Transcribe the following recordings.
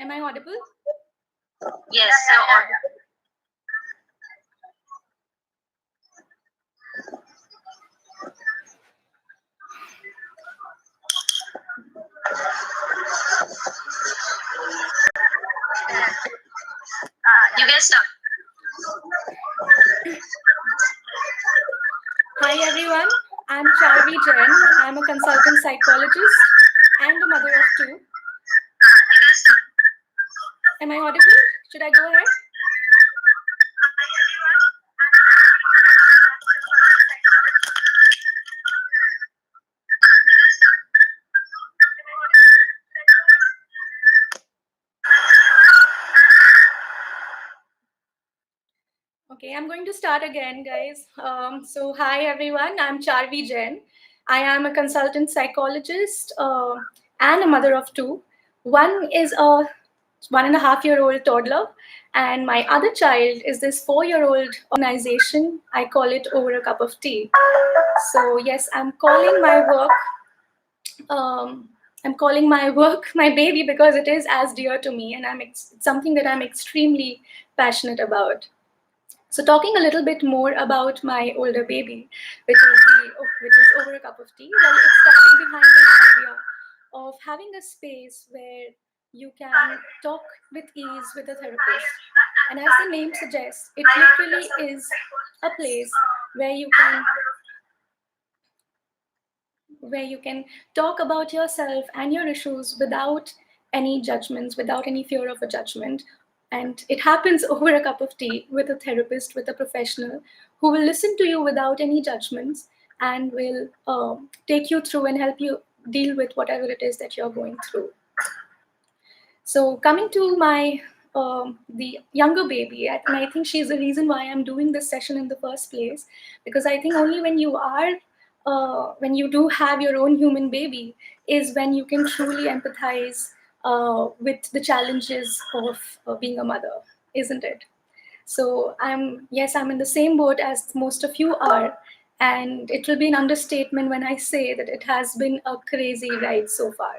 Am I audible? Yes, you're audible. You can start. Hi everyone, I'm Charvi Jain. I'm a consultant psychologist and a mother of two. Am I audible? Should I go ahead? Okay, I'm going to start again, guys. So, hi everyone, I'm Charvi Jain. I am a consultant psychologist and a mother of two. One is a 1.5-year-old toddler, and my other child is this 4-year-old organization. I call it Over a Cup of Tea. So, yes, I'm calling my work. I'm calling my work my baby because it is as dear to me, and it's something that I'm extremely passionate about. So talking a little bit more about my older baby, which is Over a Cup of Tea. Well, it started behind the idea of having a space where you can talk with ease with a therapist. And as the name suggests, it literally is a place where you can talk about yourself and your issues without any judgments, without any fear of a judgment. And it happens over a cup of tea with a therapist, with a professional who will listen to you without any judgments and will take you through and help you deal with whatever it is that you're going through. So coming to my the younger baby, and I think she's the reason why I'm doing this session in the first place, because I think only when you do have your own human baby is when you can truly empathize with the challenges of being a mother, isn't it? So I'm in the same boat as most of you are, and it will be an understatement when I say that it has been a crazy ride so far.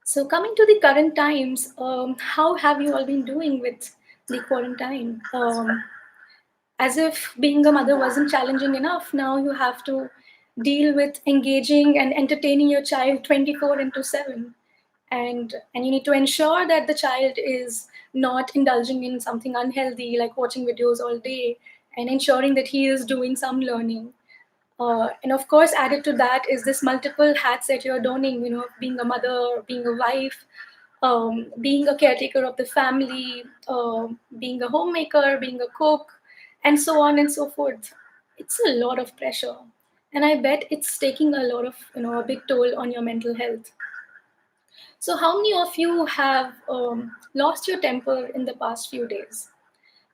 So coming to the current times, how have you all been doing with the quarantine? As if being a mother wasn't challenging enough, now you have to deal with engaging and entertaining your child 24/7. And you need to ensure that the child is not indulging in something unhealthy like watching videos all day, and ensuring that he is doing some learning. And of course, added to that is this multiple hats that you're donning, being a mother, being a wife, being a caretaker of the family, being a homemaker, being a cook, and so on and so forth. It's a lot of pressure. And I bet it's taking a lot of, a big toll on your mental health. So how many of you have lost your temper in the past few days?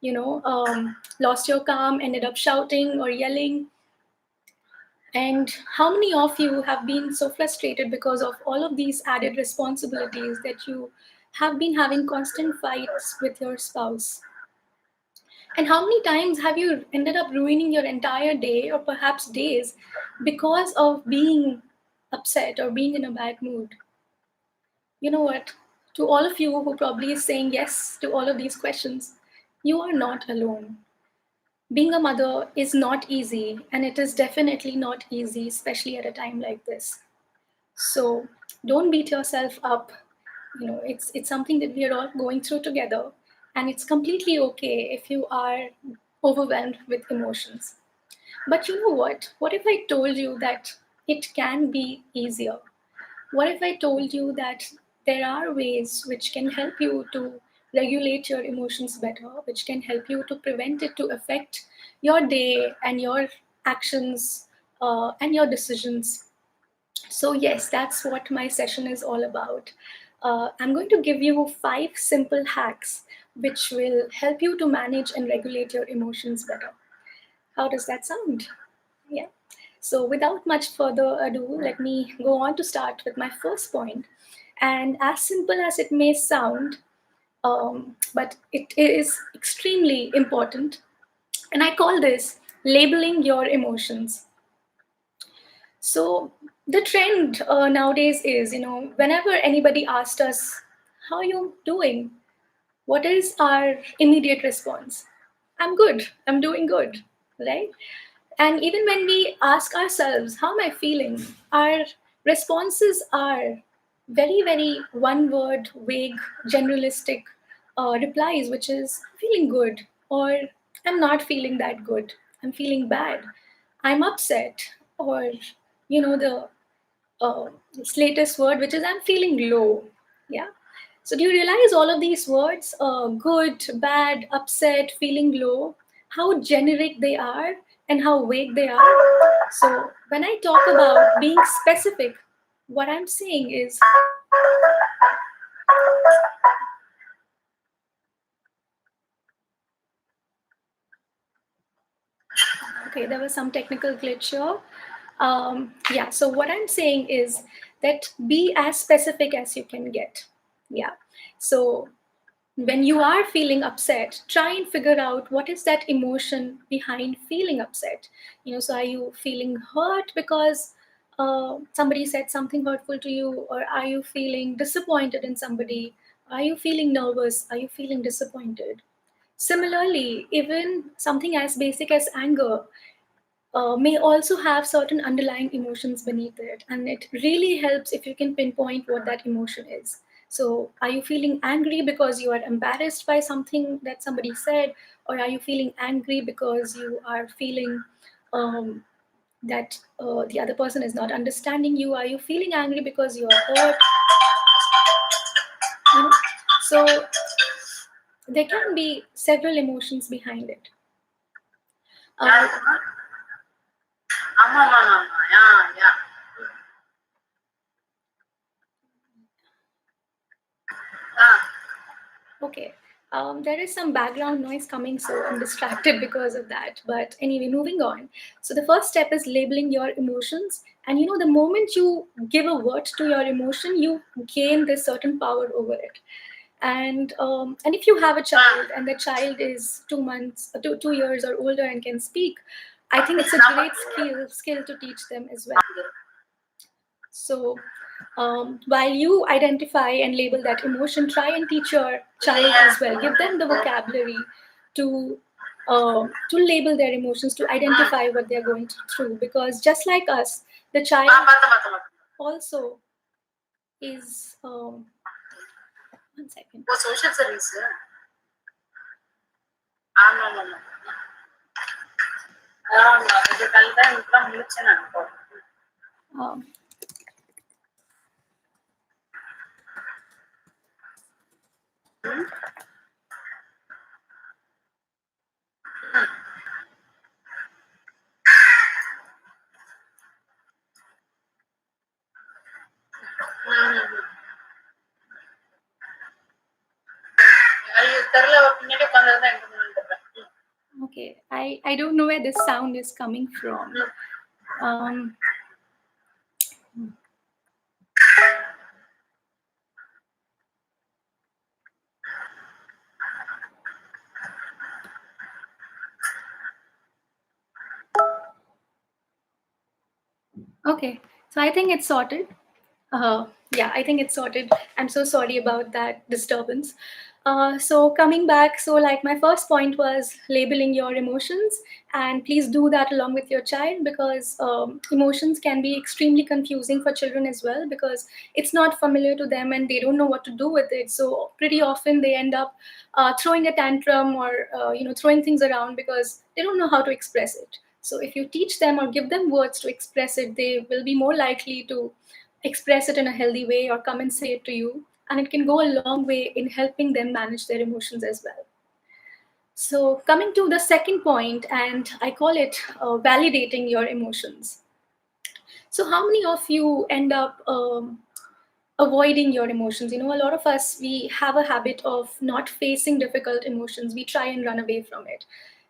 Lost your calm, ended up shouting or yelling? And how many of you have been so frustrated because of all of these added responsibilities that you have been having constant fights with your spouse? And how many times have you ended up ruining your entire day or perhaps days because of being upset or being in a bad mood? You know what? To all of you who probably is saying yes to all of these questions, you are not alone. Being a mother is not easy, and it is definitely not easy, especially at a time like this. So don't beat yourself up. It's something that we are all going through together, and it's completely okay if you are overwhelmed with emotions. But you know what? What if I told you that it can be easier? What if I told you that there are ways which can help you to regulate your emotions better, which can help you to prevent it to affect your day and your actions and your decisions? So, yes, that's what my session is all about. I'm going to give you 5 simple hacks which will help you to manage and regulate your emotions better. How does that sound? Yeah. So without much further ado, let me go on to start with my first point. And as simple as it may sound, but it is extremely important. And I call this labeling your emotions. So the trend nowadays is, whenever anybody asked us, how are you doing? What is our immediate response? I'm good, I'm doing good, right? And even when we ask ourselves, how am I feeling? Our responses are very, very one word, vague, generalistic replies, which is feeling good, or I'm not feeling that good, I'm feeling bad, I'm upset, or the latest word, which is I'm feeling low. Yeah. So do you realize all of these words, good, bad, upset, feeling low, how generic they are and how vague they are? So when I talk about being specific, what I'm saying is, okay, there was some technical glitch here. Yeah, so what I'm saying is that be as specific as you can get. Yeah. So when you are feeling upset, try and figure out what is that emotion behind feeling upset. So are you feeling hurt because somebody said something hurtful to you, or are you feeling disappointed in somebody? Are you feeling nervous? Are you feeling disappointed? Similarly, even something as basic as anger may also have certain underlying emotions beneath it. And it really helps if you can pinpoint what that emotion is. So, are you feeling angry because you are embarrassed by something that somebody said? Or are you feeling angry because you are feeling that the other person is not understanding you? Are you feeling angry because you are hurt? You know? So, there can be several emotions behind it. Uh, Okay. There is some background noise coming, so I'm distracted because of that. But anyway, moving on. So the first step is labeling your emotions. And the moment you give a word to your emotion, you gain this certain power over it. And if you have a child and the child is 2 months, 2 years or older and can speak, I think it's a great skill to teach them as well. So while you identify and label that emotion, try and teach your child as well. Give them the vocabulary to label their emotions, to identify what they're going through. Because just like us, the child also is. 1 second. social service. Um, okay, I don't know where this sound is coming from. Um, okay, so I think it's sorted. Yeah, I think it's sorted. I'm so sorry about that disturbance. So coming back, so like my first point was labeling your emotions, and please do that along with your child, because emotions can be extremely confusing for children as well, because it's not familiar to them and they don't know what to do with it. So pretty often they end up throwing a tantrum, or throwing things around because they don't know how to express it. So if you teach them or give them words to express it, they will be more likely to express it in a healthy way or come and say it to you. And it can go a long way in helping them manage their emotions as well. So, coming to the second point, and I call it validating your emotions. So, how many of you end up avoiding your emotions? A lot of us, we have a habit of not facing difficult emotions. We try and run away from it.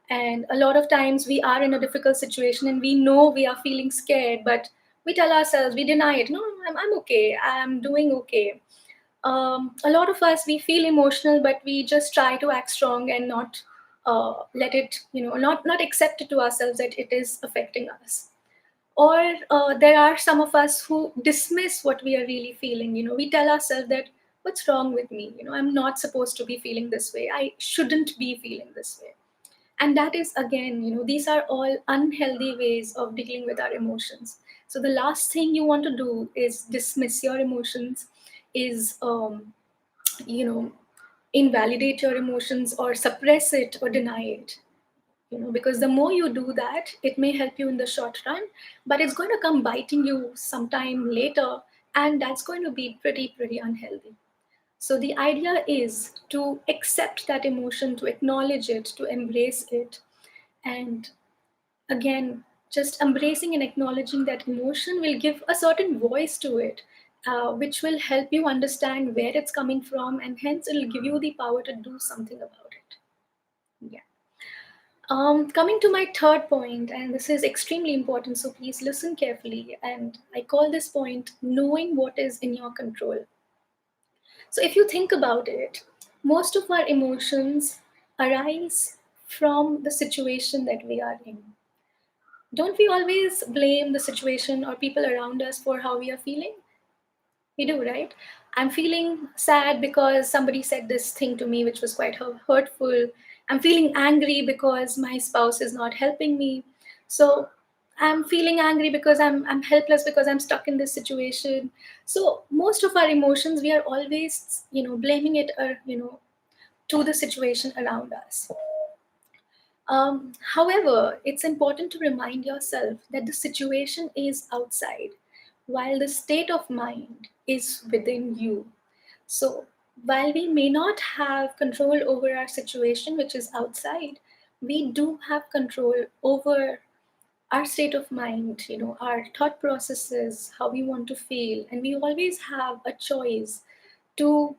And a lot of times we are in a difficult situation and we know we are feeling scared, but we tell ourselves, we deny it. No, I'm okay. I'm doing okay. A lot of us, we feel emotional, but we just try to act strong and not let it, not accept it to ourselves that it is affecting us. Or there are some of us who dismiss what we are really feeling. We tell ourselves that what's wrong with me? I'm not supposed to be feeling this way. I shouldn't be feeling this way. And that is, again, these are all unhealthy ways of dealing with our emotions. So the last thing you want to do is dismiss your emotions, is you know invalidate your emotions or suppress it or deny it. Because the more you do that, it may help you in the short run, but it's going to come biting you sometime later, and that's going to be pretty unhealthy. So the idea is to accept that emotion, to acknowledge it, to embrace it. And again, just embracing and acknowledging that emotion will give a certain voice to it, which will help you understand where it's coming from, and hence it'll give you the power to do something about it. Yeah. Coming to my third point, and this is extremely important, so please listen carefully. And I call this point knowing what is in your control. So, if you think about it, most of our emotions arise from the situation that we are in. Don't we always blame the situation or people around us for how we are feeling? We do, right? I'm feeling sad because somebody said this thing to me, which was quite hurtful. I'm feeling angry because my spouse is not helping me. So I'm feeling angry because I'm helpless because I'm stuck in this situation. So most of our emotions, we are always, blaming it, to the situation around us. However, it's important to remind yourself that the situation is outside, while the state of mind is within you. So, while we may not have control over our situation, which is outside, we do have control over our state of mind, our thought processes, how we want to feel, and we always have a choice to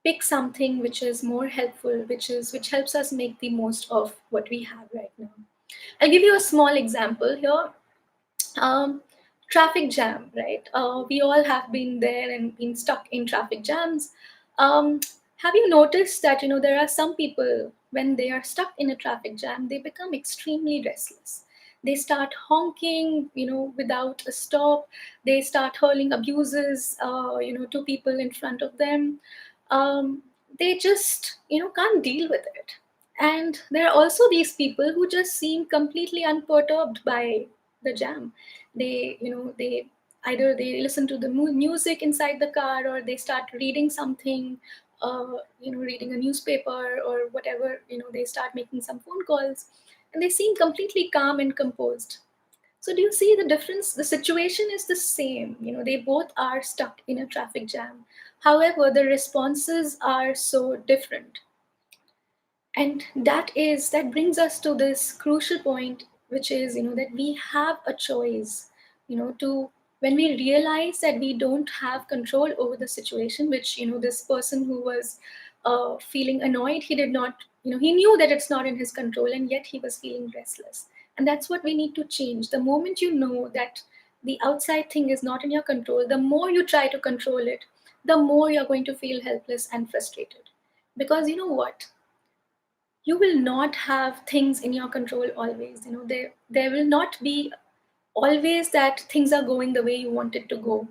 pick something which is more helpful, which helps us make the most of what we have right now. I'll give you a small example here. um, Traffic jam, right? We all have been there and been stuck in traffic jams. um, have you noticed that there are some people, when they are stuck in a traffic jam, they become extremely restless. They start honking, without a stop. They start hurling abuses, to people in front of them. um, they just can't deal with it. And there are also these people who just seem completely unperturbed by the jam. They either they listen to the music inside the car, or they start reading something, reading a newspaper or whatever. They start making some phone calls, and they seem completely calm and composed. So do you see the difference? The situation is the same. They both are stuck in a traffic jam. However, the responses are so different. And that brings us to this crucial point, which is, that we have a choice, to when we realize that we don't have control over the situation, which, this person who was feeling annoyed, he did not, he knew that it's not in his control, and yet he was feeling restless. And that's what we need to change. The moment you know that the outside thing is not in your control, the more you try to control it, the more you're going to feel helpless and frustrated. Because you know what, you will not have things in your control always. There will not be always that things are going the way you want it to go.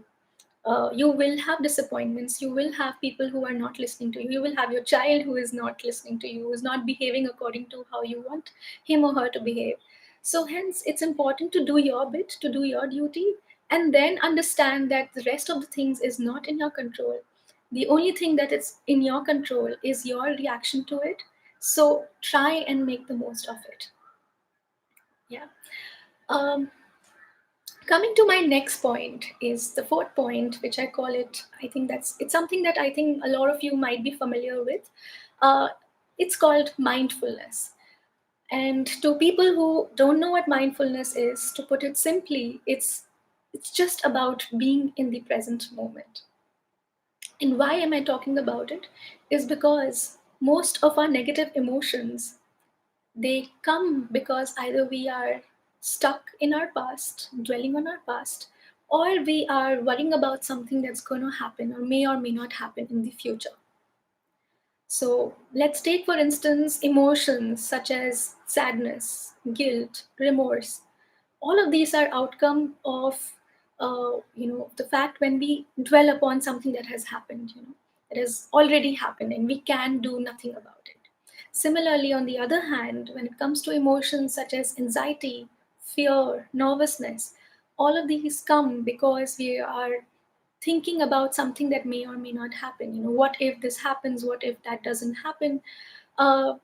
You will have disappointments. You will have people who are not listening to you. You will have your child who is not listening to you, who is not behaving according to how you want him or her to behave. So hence it's important to do your bit, to do your duty, and then understand that the rest of the things is not in your control. The only thing that is in your control is your reaction to it. So try and make the most of it. Yeah. um, Coming to my next point is the fourth point, which I call it, it's something that I think a lot of you might be familiar with. uh, it's called mindfulness. And to people who don't know what mindfulness is, to put it simply, it's just about being in the present moment. And why am I talking about it? Is because most of our negative emotions, they come because either we are stuck in our past, dwelling on our past, or we are worrying about something that's going to happen or may not happen in the future. So let's take, for instance, emotions such as sadness, guilt, remorse. All of these are outcome of, the fact when we dwell upon something that has happened. It is already happening. We can do nothing about it. Similarly, on the other hand, when it comes to emotions such as anxiety, fear, nervousness, all of these come because we are thinking about something that may or may not happen. What if this happens? What if that doesn't happen? Uh,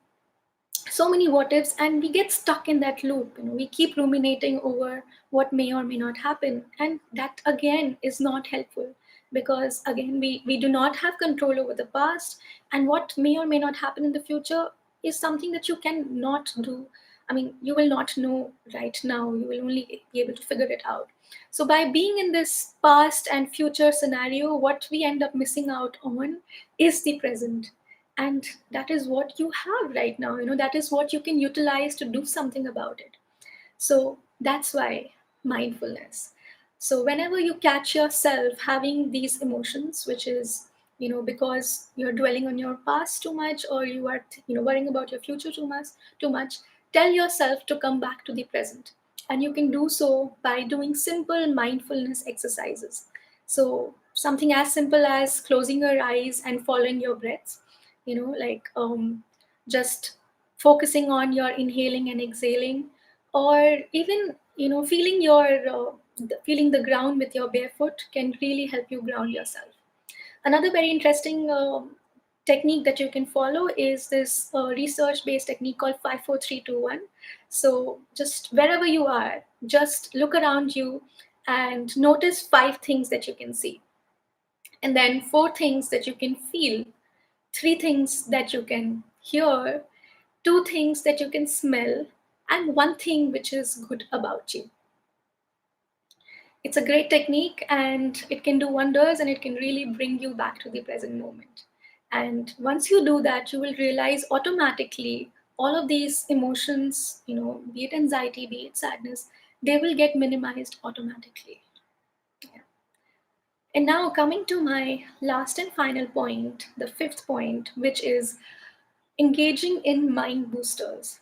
so many what ifs, and we get stuck in that loop. We keep ruminating over what may or may not happen, and that again is not helpful, because again we do not have control over the past, and what may or may not happen in the future is something that you can not do. I mean, you will not know right now, you will only be able to figure it out. So by being in this past and future scenario, what we end up missing out on is the present. And that is what you have right now. That is what you can utilize to do something about it. So that's why mindfulness. So whenever you catch yourself having these emotions, which is, because you're dwelling on your past too much, or you are, worrying about your future too much, tell yourself to come back to the present. And you can do so by doing simple mindfulness exercises. So something as simple as closing your eyes and following your breaths, like just focusing on your inhaling and exhaling, or even feeling feeling the ground with your barefoot can really help you ground yourself. Another very interesting technique that you can follow is this research based technique called 54321. So just wherever you are, just look around you and notice 5 things that you can see, and then 4 things that you can feel, 3 things that you can hear, 2 things that you can smell, and 1 thing which is good about you. It's a great technique, and it can do wonders, and it can really bring you back to the present moment. And once you do that, you will realize automatically all of these emotions, be it anxiety, be it sadness, they will get minimized automatically. Yeah. And now, coming to my last and final point, the fifth point, which is engaging in mind boosters.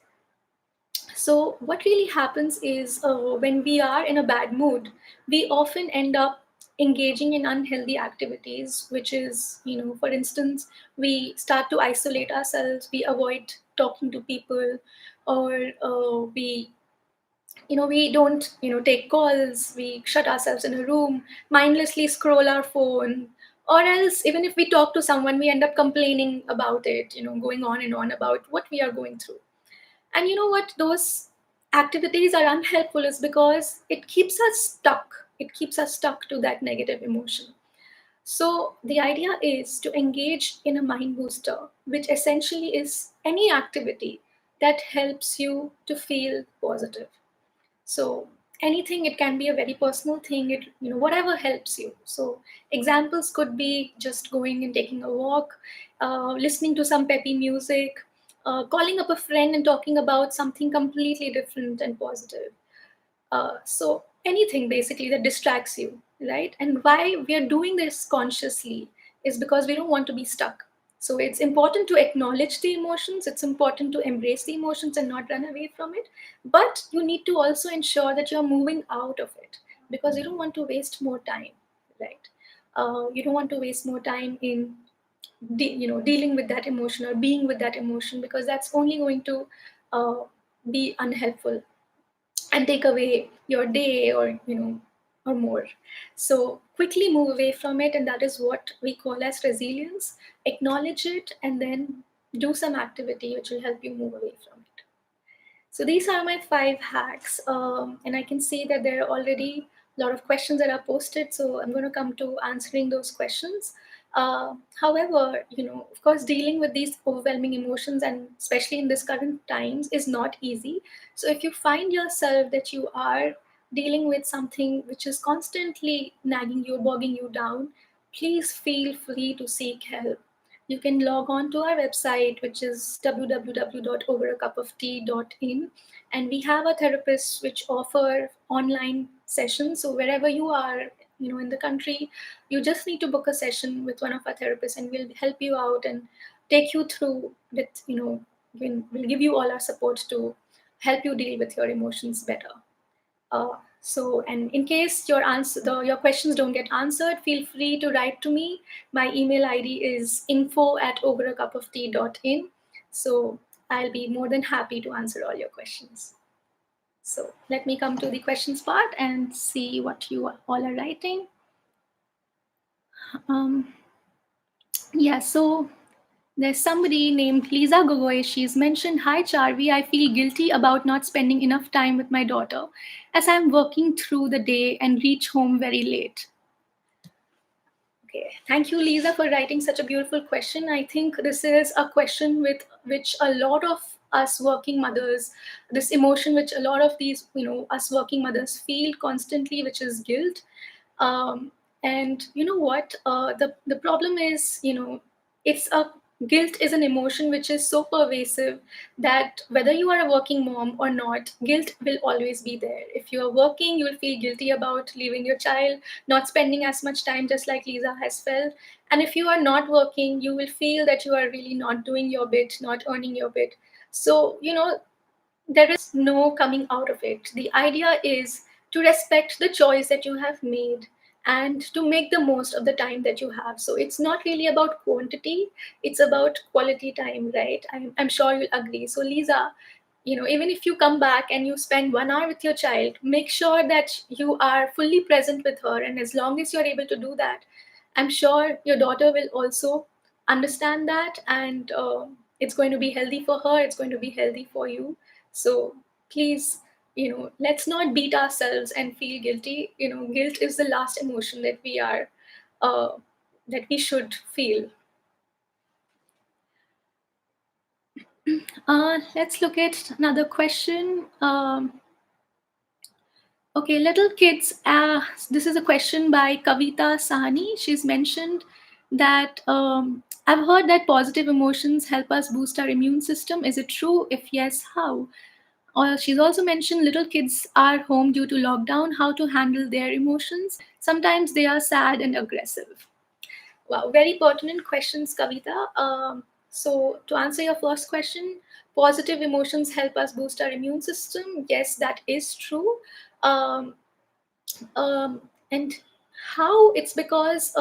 So, what really happens is when we are in a bad mood, we often end up engaging in unhealthy activities, which is, for instance, we start to isolate ourselves, we avoid talking to people, or we don't, take calls, we shut ourselves in a room, mindlessly scroll our phone, or else, even if we talk to someone, we end up complaining about it, going on and on about what we are going through. And you know what? Those activities are unhelpful is because it keeps us stuck. It keeps us stuck to that negative emotion. So the idea is to engage in a mind booster, which essentially is any activity that helps you to feel positive. So anything, it can be a very personal thing, it, whatever helps you. So examples could be just going and taking a walk, listening to some peppy music, calling up a friend and talking about something completely different and positive. So anything basically that distracts you, right? And why we are doing this consciously is because we don't want to be stuck. So it's important to acknowledge the emotions, it's important to embrace the emotions and not run away from it. But you need to also ensure that you're moving out of it, because you don't want to waste more time, right? You don't want to waste more time in dealing with that emotion or being with that emotion, because that's only going to uh, be unhelpful and take away your day, or more. So quickly move away from it, and that is what we call as resilience. Acknowledge it and then do some activity which will help you move away from it. So these are my 5 hacks, and I can see that there are already a lot of questions that are posted. So I'm going to come to answering those questions. However, of course, dealing with these overwhelming emotions, and especially in this current times, is not easy. So if you find yourself that you are dealing with something which is constantly nagging you, bogging you down, please feel free to seek help. You can log on to our website, which is www.overacupoftea.in, and we have a therapist which offer online sessions. So wherever you are, in the country, you just need to book a session with one of our therapists, and we'll help you out and take you through with, we'll give you all our support to help you deal with your emotions better. So, and in case your questions don't get answered, feel free to write to me. My email ID is info@overacupoftea.in. So I'll be more than happy to answer all your questions. So let me come to the questions part and see what you all are writing. Um, yeah, so there's somebody named Lisa Gogoi. She's mentioned, "Hi Charvi, I feel guilty about not spending enough time with my daughter as I'm working through the day and reach home very late." Okay, thank you, Lisa, for writing such a beautiful question. I think this is a question with which a lot of us working mothers, this emotion which a lot of these, us working mothers feel constantly, which is guilt. And you know what? The problem is, it's a guilt is an emotion which is so pervasive that whether you are a working mom or not, guilt will always be there. If you are working, you will feel guilty about leaving your child, not spending as much time, just like Lisa has felt. And if you are not working, you will feel that you are really not doing your bit, not earning your bit. So, there is no coming out of it. The idea is to respect the choice that you have made and to make the most of the time that you have. So it's not really about quantity, it's about quality time, right? I'm sure you'll agree. So, Lisa, even if you come back and you spend 1 hour with your child, make sure that you are fully present with her. And as long as you're able to do that, I'm sure your daughter will also understand that. And it's going to be healthy for her, it's going to be healthy for you. So please, let's not beat ourselves and feel guilty. Guilt is the last emotion that uh, that we should feel. Let's look at another question. Okay, little kids. This is a question by Kavita Sahani. She's mentioned that I've heard that positive emotions help us boost our immune system. Is it true? If yes, how? She's also mentioned little kids are home due to lockdown, how to handle their emotions. Sometimes they are sad and aggressive. Wow, very pertinent questions, Kavita. So, to answer your first question, positive emotions help us boost our immune system. Yes, that is true. Um, and how? It's because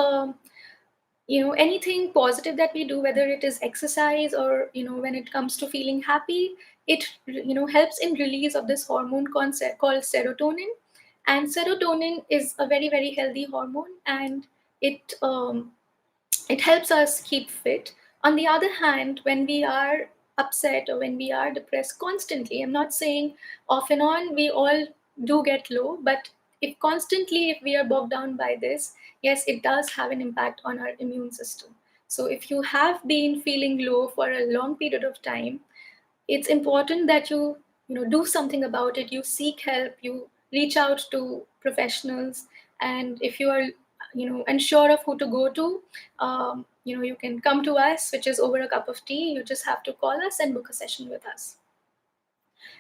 anything positive that we do, whether it is exercise or when it comes to feeling happy, it helps in release of this hormone concept called serotonin. And serotonin is a very very healthy hormone, and it it helps us keep fit. On the other hand, when we are upset or when we are depressed constantly, I'm not saying off and on, we all do get low, but if we are bogged down by this, yes, it does have an impact on our immune system. So if you have been feeling low for a long period of time, it's important that you do something about it. You seek help, you reach out to professionals, and if you are unsure of who to go to, you can come to us, which is over a cup of tea. You just have to call us and book a session with us.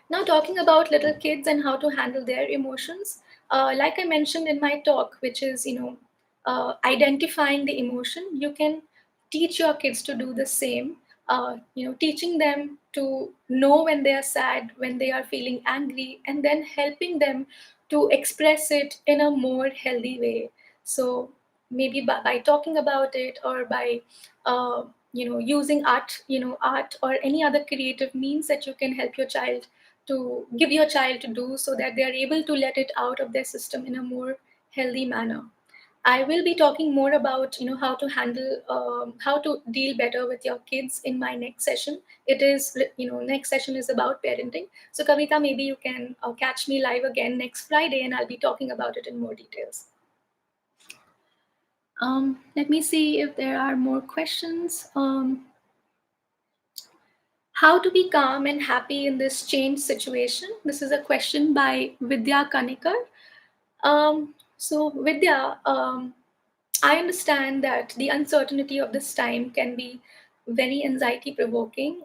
Now, talking about little kids and how to handle their emotions, like I mentioned in my talk, which is, identifying the emotion, you can teach your kids to do the same. Teaching them to know when they are sad, when they are feeling angry, and then helping them to express it in a more healthy way. So maybe by talking about it, or by using art or any other creative means that you can help your child to give your child to do, so that they are able to let it out of their system in a more healthy manner. I will be talking more about how to handle how to deal better with your kids in my next session. It is next session is about parenting. So Kavita, maybe you can catch me live again next Friday, and I'll be talking about it in more details. Let me see if there are more questions. How to be calm and happy in this changed situation? This is a question by Vidya Kanikar. So, Vidya, I understand that the uncertainty of this time can be very anxiety provoking.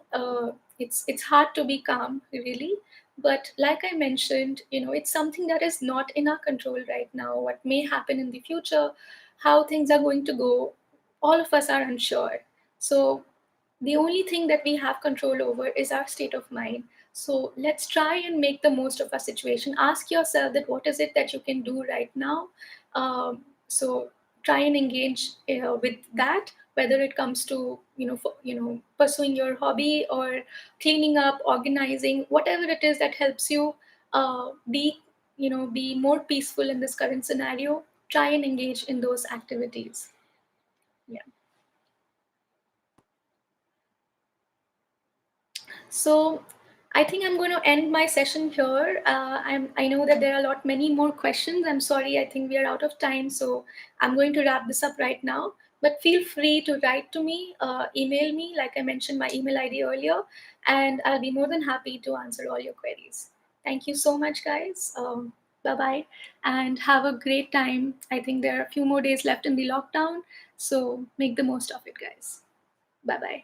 It's hard to be calm, really. But like I mentioned, it's something that is not in our control right now. What may happen in the future, how things are going to go, all of us are unsure. So the only thing that we have control over is our state of mind. So let's try and make the most of our situation. Ask yourself that what is it that you can do right now. So try and engage with that, whether it comes to pursuing your hobby or cleaning up, organizing, whatever it is that helps you be more peaceful in this current scenario. Try and engage in those activities. Yeah. So I think I'm going to end my session here. I know that there are many more questions. I'm sorry, I think we are out of time. So I'm going to wrap this up right now. But feel free to write to me, email me, like I mentioned my email ID earlier, and I'll be more than happy to answer all your queries. Thank you so much, guys. Bye bye, and have a great time. I think there are a few more days left in the lockdown, so make the most of it, guys. Bye bye.